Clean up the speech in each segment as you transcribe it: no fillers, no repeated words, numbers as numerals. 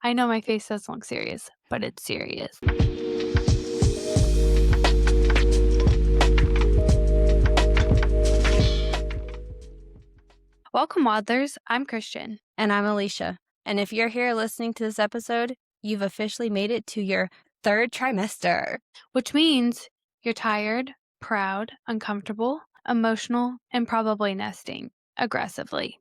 I know my face doesn't look serious, but it's serious. Welcome, Waddlers. I'm Christian. And I'm Alicia. And if you're here listening to this episode, you've officially made it to your third trimester. Which means you're tired, proud, uncomfortable, emotional, and probably nesting aggressively.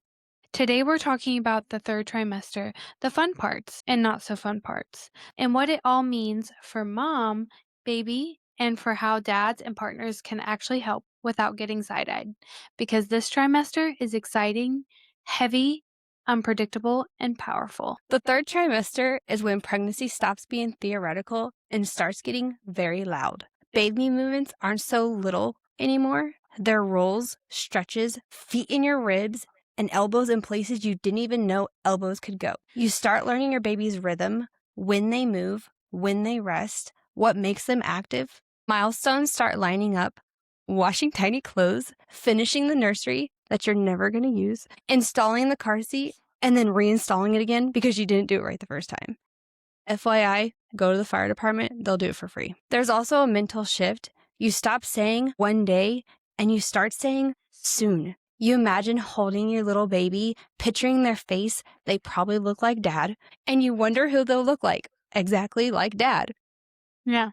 Today we're talking about the third trimester, the fun parts and not so fun parts, and what it all means for mom, baby, and for how dads and partners can actually help without getting side-eyed. Because this trimester is exciting, heavy, unpredictable, and powerful. The third trimester is when pregnancy stops being theoretical and starts getting very loud. Baby movements aren't so little anymore. They're rolls, stretches, feet in your ribs, and elbows in places you didn't even know elbows could go. You start learning your baby's rhythm, when they move, when they rest, what makes them active. Milestones start lining up, washing tiny clothes, finishing the nursery that you're never going to use, installing the car seat, and then reinstalling it again because you didn't do it right the first time. FYI, go to the fire department, they'll do it for free. There's also a mental shift. You stop saying one day and you start saying soon. You imagine holding your little baby, picturing their face, they probably look like dad, and you wonder who they'll look like, exactly like dad. Yeah.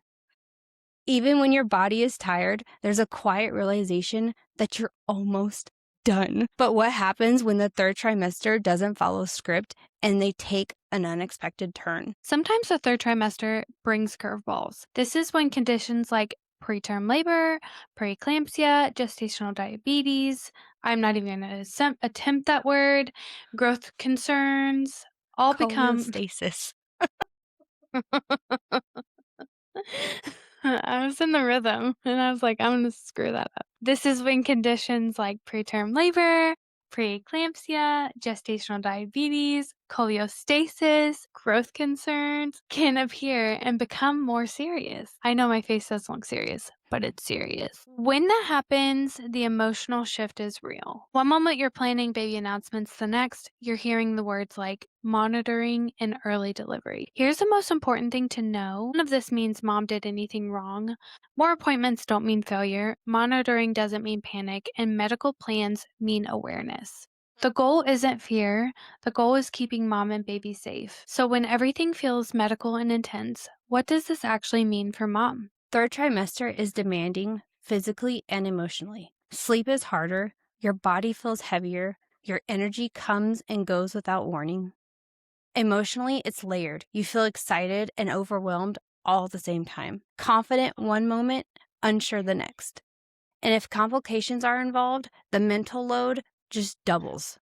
Even when your body is tired, there's a quiet realization that you're almost done. But what happens when the third trimester doesn't follow script and they take an unexpected turn? Sometimes the third trimester brings curveballs. This is when conditions like preterm labor, preeclampsia, gestational diabetes, I'm not even going to attempt that word, growth concerns, all become... Cholestasis. I was in the rhythm and I was like, I'm going to screw that up. This is when conditions like preterm labor, preeclampsia, gestational diabetes, cholestasis, growth concerns can appear and become more serious. I know my face doesn't look serious, but it's serious. When that happens, the emotional shift is real. One moment you're planning baby announcements, the next you're hearing the words like monitoring and early delivery. Here's the most important thing to know. None of this means mom did anything wrong. More appointments don't mean failure. Monitoring doesn't mean panic, and medical plans mean awareness. The goal isn't fear. The goal is keeping mom and baby safe. So when everything feels medical and intense, what does this actually mean for mom? Third trimester is demanding physically and emotionally. Sleep is harder. Your body feels heavier. Your energy comes and goes without warning. Emotionally, it's layered. You feel excited and overwhelmed all at the same time. Confident one moment, unsure the next. And if complications are involved, the mental load just doubles.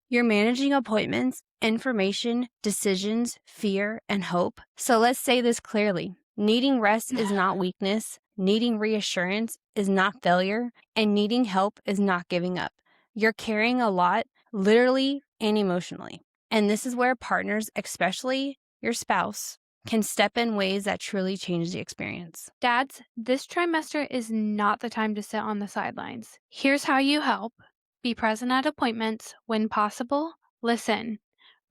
You're managing appointments, information, decisions, fear, and hope. So let's say this clearly. Needing rest is not weakness. Needing reassurance is not failure. And needing help is not giving up. You're carrying a lot, literally and emotionally. And this is where partners, especially your spouse, can step in ways that truly change the experience. Dads, this trimester is not the time to sit on the sidelines. Here's how you help. Be present at appointments when possible. Listen.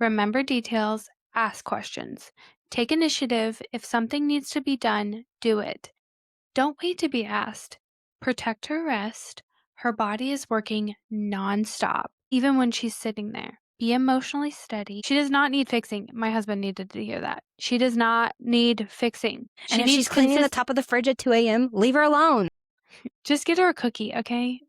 Remember details. Ask questions. Take initiative. If something needs to be done, do it. Don't wait to be asked. Protect her rest. Her body is working nonstop, even when she's sitting there. Be emotionally steady. She does not need fixing. My husband needed to hear that. She does not need fixing. And if she's cleaning the top of the fridge at 2 a.m., leave her alone. Just get her a cookie, okay?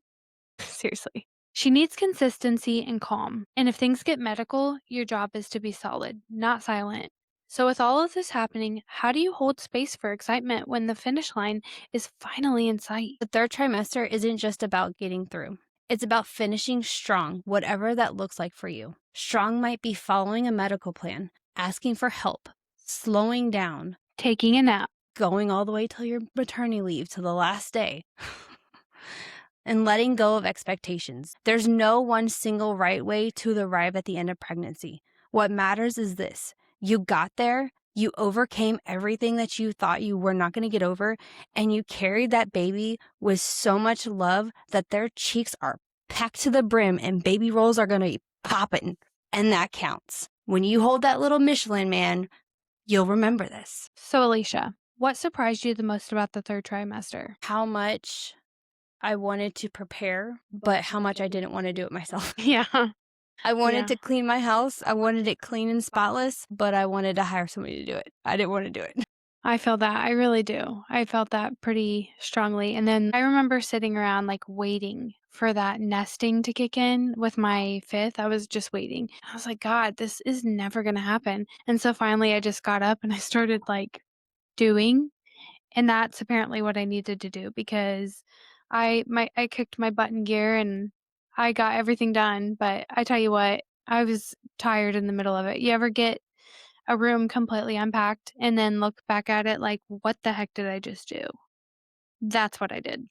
Seriously. She needs consistency and calm. And if things get medical, your job is to be solid, not silent. So with all of this happening, how do you hold space for excitement when the finish line is finally in sight? The third trimester isn't just about getting through. It's about finishing strong, whatever that looks like for you. Strong might be following a medical plan, asking for help, slowing down, taking a nap, going all the way till your maternity leave to the last day, and letting go of expectations. There's no one single right way to arrive at the end of pregnancy. What matters is this. You got there, you overcame everything that you thought you were not going to get over, and you carried that baby with so much love that their cheeks are packed to the brim and baby rolls are going to be popping, and that counts. When you hold that little Michelin man, you'll remember this. So, Alicia, what surprised you the most about the third trimester? How much I wanted to prepare, but how much I didn't want to do it myself. Yeah. I wanted Yeah. to clean my house. I wanted it clean and spotless, but I wanted to hire somebody to do it. I didn't want to do it. I feel that. I really do. I felt that pretty strongly. And then I remember sitting around like waiting for that nesting to kick in with my fifth. I was just waiting. I was like, God, this is never going to happen. And so finally I just got up and I started like doing. And that's apparently what I needed to do because I kicked my butt in gear and I got everything done. But I tell you what, I was tired in the middle of it. You ever get a room completely unpacked and then look back at it like, "What the heck did I just do?" That's what I did.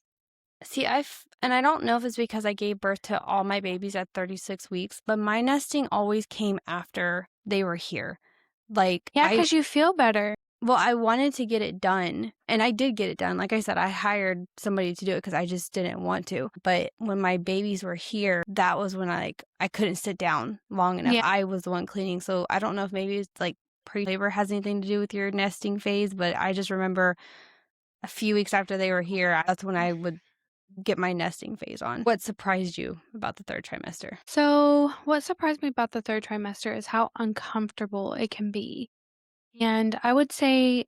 See, and I don't know if it's because I gave birth to all my babies at 36 weeks, but my nesting always came after they were here. Like, Yeah, because you feel better. well, I wanted to get it done, and I did get it done. Like I said, I hired somebody to do it because I just didn't want to. But when my babies were here, that was when I couldn't sit down long enough. Yeah. I was the one cleaning. So I don't know if maybe it's like pre-labor has anything to do with your nesting phase, but I just remember a few weeks after they were here, that's when I would get my nesting phase on. What surprised you about the third trimester? So, what surprised me about the third trimester is how uncomfortable it can be. And I would say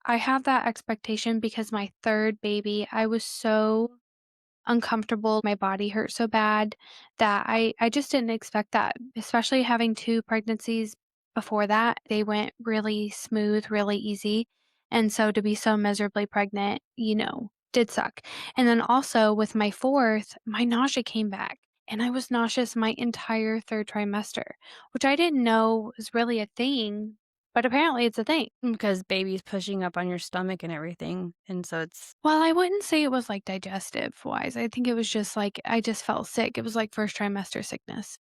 I have that expectation because my third baby, I was so uncomfortable. My body hurt so bad that I just didn't expect that, especially having 2 pregnancies before that. They went really smooth, really easy, and so to be so miserably pregnant, did suck. And then also with my 4th, my nausea came back, and I was nauseous my entire 3rd trimester, which I didn't know was really a thing, but apparently it's a thing. Because baby's pushing up on your stomach and everything. And so it's Well, I wouldn't say it was, like, digestive wise. I think it was just, like, I just felt sick. It was, like, first trimester sickness.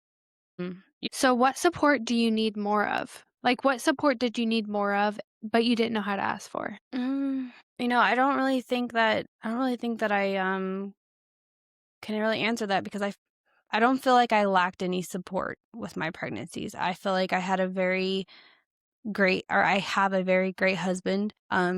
mm, So what support do you need more of? Like, what support did you need more of, but you didn't know how to ask for? I don't really think that I can really answer that because I don't feel like I lacked any support with my pregnancies. I feel like I have a very great husband.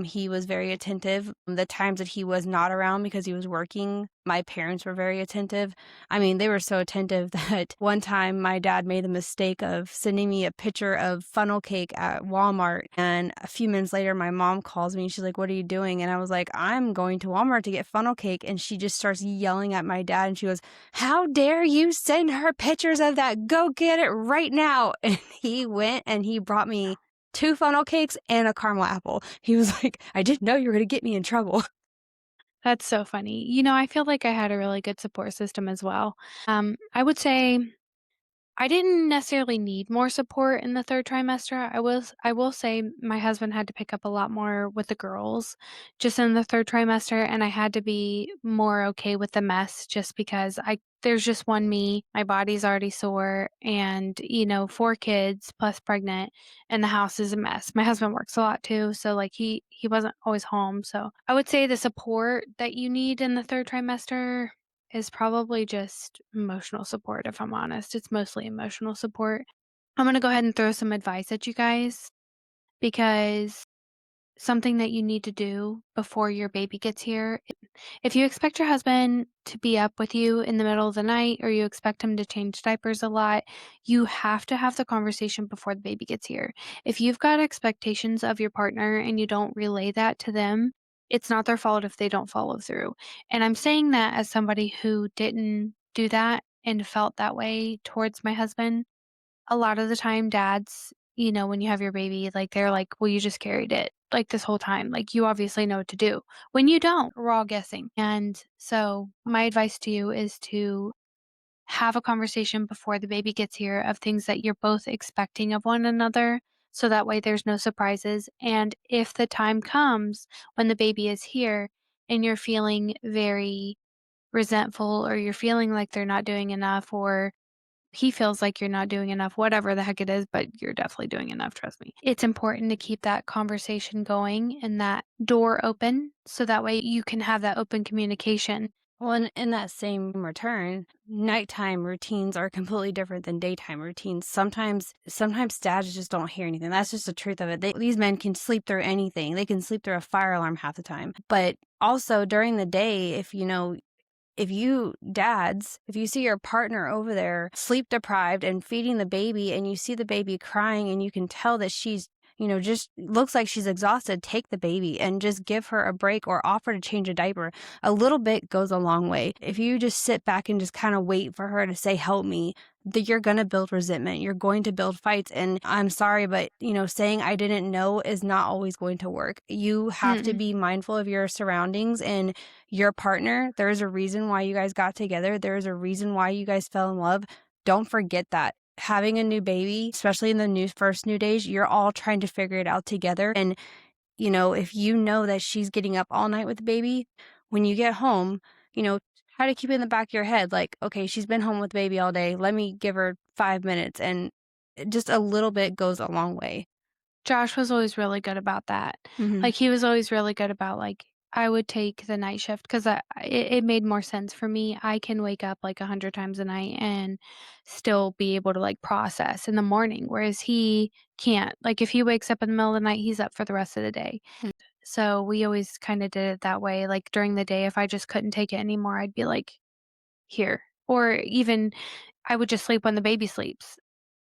He was very attentive. The times that he was not around because he was working, my parents were very attentive. I mean, they were so attentive that one time my dad made the mistake of sending me a picture of funnel cake at Walmart. And a few minutes later, my mom calls me and she's like, "What are you doing?" And I was like, "I'm going to Walmart to get funnel cake." And she just starts yelling at my dad and she goes, "How dare you send her pictures of that? Go get it right now." And he went and he brought me 2 funnel cakes and a caramel apple. He was like, "I didn't know you were gonna get me in trouble." That's so funny. I feel like I had a really good support system as well. I would say I didn't necessarily need more support in the 3rd trimester. I will say my husband had to pick up a lot more with the girls just in the 3rd trimester, and I had to be more okay with the mess just because I there's just one me, my body's already sore, and, 4 kids plus pregnant, and the house is a mess. My husband works a lot too, so, like, he wasn't always home, so I would say the support that you need in the 3rd trimester is probably just emotional support, if I'm honest. It's mostly emotional support. I'm gonna go ahead and throw some advice at you guys because something that you need to do before your baby gets here. If you expect your husband to be up with you in the middle of the night or you expect him to change diapers a lot, you have to have the conversation before the baby gets here. If you've got expectations of your partner and you don't relay that to them, it's not their fault if they don't follow through. And I'm saying that as somebody who didn't do that and felt that way towards my husband. A lot of the time, dads, when you have your baby, like, they're like, "Well, you just carried it, like, this whole time. Like, you obviously know what to do." When you don't, we're all guessing. And so my advice to you is to have a conversation before the baby gets here of things that you're both expecting of one another, so that way there's no surprises. And if the time comes when the baby is here and you're feeling very resentful or you're feeling like they're not doing enough or he feels like you're not doing enough, whatever the heck it is, but you're definitely doing enough, trust me. It's important to keep that conversation going and that door open so that way you can have that open communication Well, in that same return, nighttime routines are completely different than daytime routines. Sometimes dads just don't hear anything. That's just the truth of it. These men can sleep through anything. They can sleep through a fire alarm half the time. But also during the day, if you see your partner over there sleep deprived and feeding the baby and you see the baby crying and you can tell that she's, just looks like she's exhausted, take the baby and just give her a break or offer to change a diaper. A little bit goes a long way. If you just sit back and just kind of wait for her to say, help me, that you're going to build resentment. You're going to build fights. And I'm sorry, but saying I didn't know is not always going to work. You have to Mm. be mindful of your surroundings and your partner. There's a reason why you guys got together. There's a reason why you guys fell in love. Don't forget that. Having a new baby, especially in the first new days, you're all trying to figure it out together. And, if you know that she's getting up all night with the baby, when you get home, try to keep it in the back of your head. Like, okay, she's been home with the baby all day. Let me give her 5 minutes. And just a little bit goes a long way. Josh was always really good about that. Mm-hmm. Like, he was always really good about, like, I would take the night shift 'cause it made more sense for me. I can wake up, like, 100 times a night and still be able to, like, process in the morning, whereas he can't. Like, if he wakes up in the middle of the night, he's up for the rest of the day. So, we always kinda did it that way. Like, during the day, if I just couldn't take it anymore, I'd be like, "Here." Or even I would just sleep when the baby sleeps.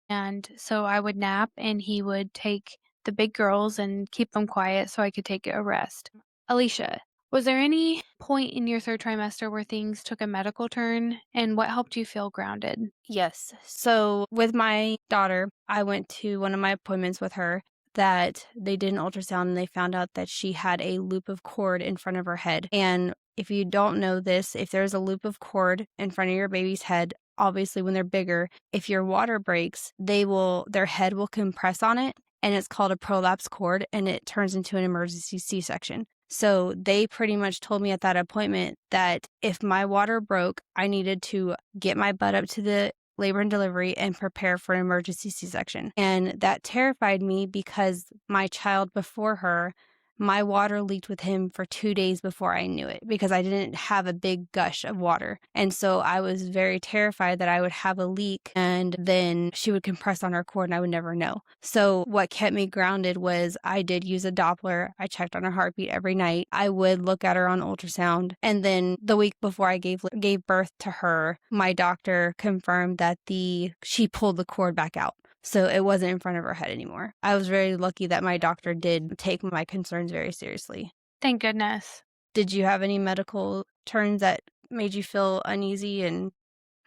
And so I would nap and he would take the big girls and keep them quiet so I could take a rest. Alicia, was there any point in your 3rd trimester where things took a medical turn, and what helped you feel grounded? Yes. So with my daughter, I went to one of my appointments with her that they did an ultrasound and they found out that she had a loop of cord in front of her head. And if you don't know this, if there's a loop of cord in front of your baby's head, obviously when they're bigger, if your water breaks, their head will compress on it and it's called a prolapse cord and it turns into an emergency C-section. So they pretty much told me at that appointment that if my water broke, I needed to get my butt up to the labor and delivery and prepare for an emergency C-section. And that terrified me because my child before her, my water leaked with him for 2 days before I knew it because I didn't have a big gush of water. And so I was very terrified that I would have a leak and then she would compress on her cord and I would never know. So what kept me grounded was I did use a Doppler. I checked on her heartbeat every night. I would look at her on ultrasound. And then the week before I gave birth to her, my doctor confirmed that she pulled the cord back out. So it wasn't in front of her head anymore. I was very lucky that my doctor did take my concerns very seriously. Thank goodness. Did you have any medical turns that made you feel uneasy, and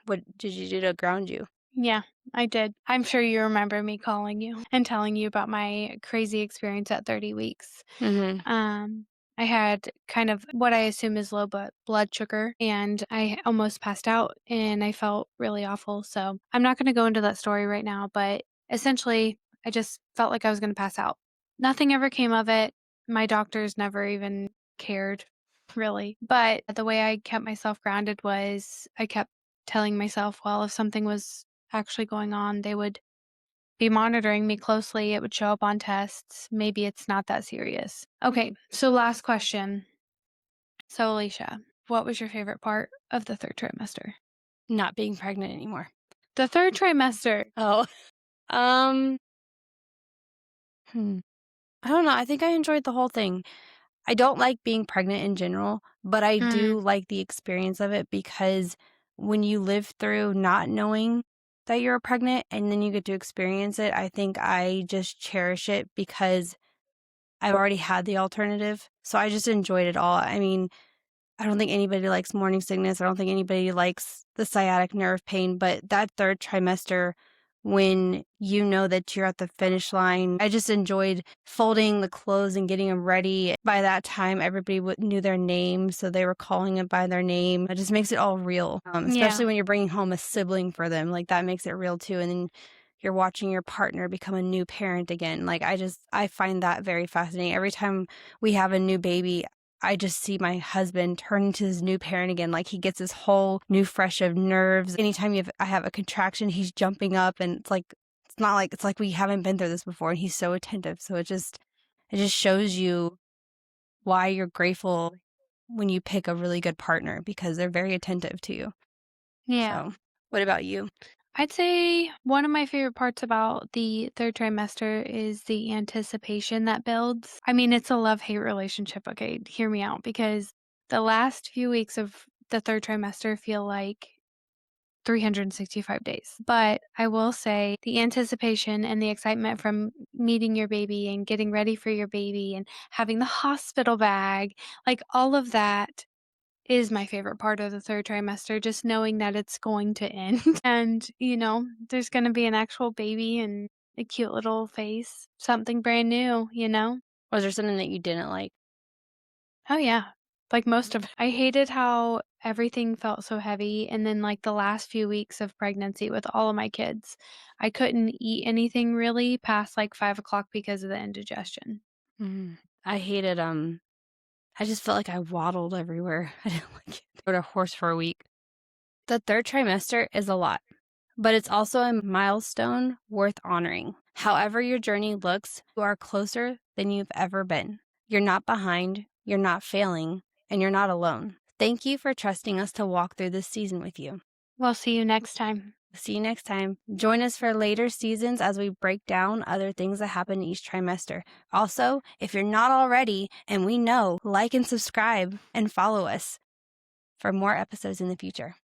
what did you do to ground you? Yeah, I did. I'm sure you remember me calling you and telling you about my crazy experience at 30 weeks. Mm-hmm. Um, I had kind of what I assume is low blood sugar, and I almost passed out, and I felt really awful. So I'm not going to go into that story right now, but essentially, I just felt like I was going to pass out. Nothing ever came of it. My doctors never even cared, really. But the way I kept myself grounded was I kept telling myself, well, if something was actually going on, they would be monitoring me closely. It would show up on tests. Maybe it's not that serious. Okay, so last question. So, Alicia, what was your favorite part of the 3rd trimester? Not being pregnant anymore. The 3rd trimester. Oh, um, I don't know. I think I enjoyed the whole thing. I don't like being pregnant in general, but I Mm, do like the experience of it because when you live through not knowing that you're pregnant and then you get to experience it, I think I just cherish it because I've already had the alternative. So I just enjoyed it all. I mean, I don't think anybody likes morning sickness. I don't think anybody likes the sciatic nerve pain, but that 3rd trimester, when you know that you're at the finish line, I just enjoyed folding the clothes and getting them ready. By that time, everybody knew their name, so they were calling it by their name. It just makes it all real, especially yeah. when you're bringing home a sibling for them. Like, that makes it real too. And then you're watching your partner become a new parent again. Like, I find that very fascinating. Every time we have a new baby, I just see my husband turn into his new parent again. Like, he gets this whole new fresh of nerves. Anytime I have a contraction, he's jumping up and it's like we haven't been through this before. And he's so attentive. So it just shows you why you're grateful when you pick a really good partner because they're very attentive to you. Yeah. So, what about you? I'd say one of my favorite parts about the 3rd trimester is the anticipation that builds. I mean, it's a love-hate relationship, okay? Hear me out, because the last few weeks of the 3rd trimester feel like 365 days. But I will say the anticipation and the excitement from meeting your baby and getting ready for your baby and having the hospital bag, like all of that is my favorite part of the 3rd trimester, just knowing that it's going to end and, there's gonna be an actual baby and a cute little face, something brand new, you know? Was there something that you didn't like? Oh, yeah. Like most of it. I hated how everything felt so heavy, and then, like, the last few weeks of pregnancy with all of my kids, I couldn't eat anything really past, like, 5 o'clock because of the indigestion. Mm. I hated, I just felt like I waddled everywhere. I didn't like it. I rode a horse for a week. The 3rd trimester is a lot, but it's also a milestone worth honoring. However your journey looks, you are closer than you've ever been. You're not behind, you're not failing, and you're not alone. Thank you for trusting us to walk through this season with you. We'll see you next time. See you next time. Join us for later seasons as we break down other things that happen each trimester. Also, if you're not already, and we know, like and subscribe and follow us for more episodes in the future.